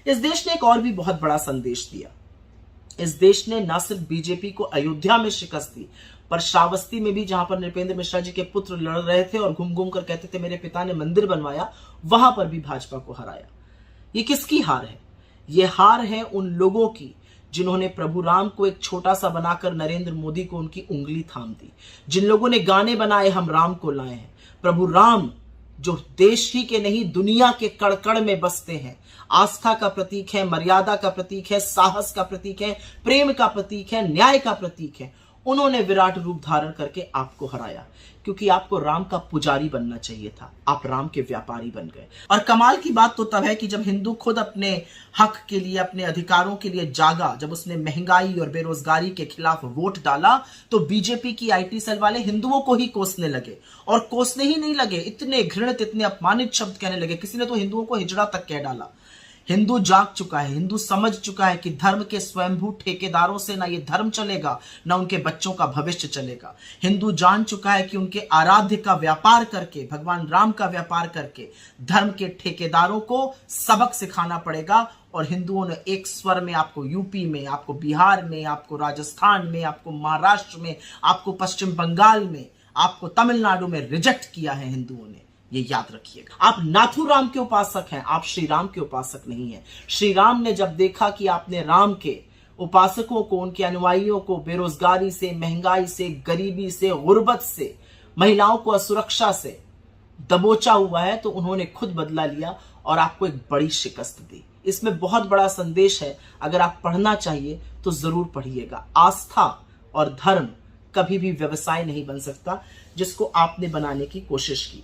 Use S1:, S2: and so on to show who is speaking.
S1: इस देश ने एक और भी बहुत बड़ा संदेश दिया। इस देश ने न सिर्फ बीजेपी को अयोध्या में शिकस्त दी, पर श्रावस्ती में भी, जहां पर नृपेंद्र मिश्रा जी के पुत्र लड़ रहे थे और घूम घूम कर कहते थे मेरे पिता ने मंदिर बनवाया, वहां पर भी भाजपा को हराया। ये किसकी हार है? ये हार है उन लोगों की जिन्होंने प्रभु राम को एक छोटा सा बनाकर नरेंद्र मोदी को उनकी उंगली थाम दी, जिन लोगों ने गाने बनाए हम राम को लाए हैं। प्रभु राम जो देश ही के नहीं दुनिया के कड़-कड़ में बसते हैं, आस्था का प्रतीक है, मर्यादा का प्रतीक है, साहस का प्रतीक है, प्रेम का प्रतीक है, न्याय का प्रतीक है, उन्होंने विराट रूप धारण करके आपको हराया, क्योंकि आपको राम का पुजारी बनना चाहिए था, आप राम के व्यापारी बन गए। और कमाल की बात तो तब है कि जब हिंदू खुद अपने हक के लिए, अपने अधिकारों के लिए जागा, जब उसने महंगाई और बेरोजगारी के खिलाफ वोट डाला, तो बीजेपी की आईटी सेल वाले हिंदुओं को ही कोसने लगे। और कोसने ही नहीं लगे, इतने घृणित, इतने अपमानित शब्द कहने लगे, किसी ने तो हिंदुओं को हिजड़ा तक कह डाला। हिंदू जाग चुका है, हिंदू समझ चुका है कि धर्म के स्वयंभू ठेकेदारों से ना ये धर्म चलेगा, ना उनके बच्चों का भविष्य चलेगा। हिंदू जान चुका है कि उनके आराध्य का व्यापार करके, भगवान राम का व्यापार करके धर्म के ठेकेदारों को सबक सिखाना पड़ेगा। और हिंदुओं ने एक स्वर में आपको यूपी में, आपको बिहार में, आपको राजस्थान में, आपको महाराष्ट्र में, आपको पश्चिम बंगाल में, आपको तमिलनाडु में रिजेक्ट किया है हिंदुओं ने। ये याद रखिएगा। आप नाथुराम के उपासक हैं, आप श्री राम के उपासक नहीं हैं। श्री राम ने जब देखा कि आपने राम के उपासकों को, उनके अनुयायियों को बेरोजगारी से, महंगाई से, गरीबी से, गुर्बत से, महिलाओं को असुरक्षा से दबोचा हुआ है, तो उन्होंने खुद बदला लिया और आपको एक बड़ी शिकस्त दी। इसमें बहुत बड़ा संदेश है, अगर आप पढ़ना चाहिए तो जरूर पढ़िएगा। आस्था और धर्म कभी भी व्यवसाय नहीं बन सकता, जिसको आपने बनाने की कोशिश की।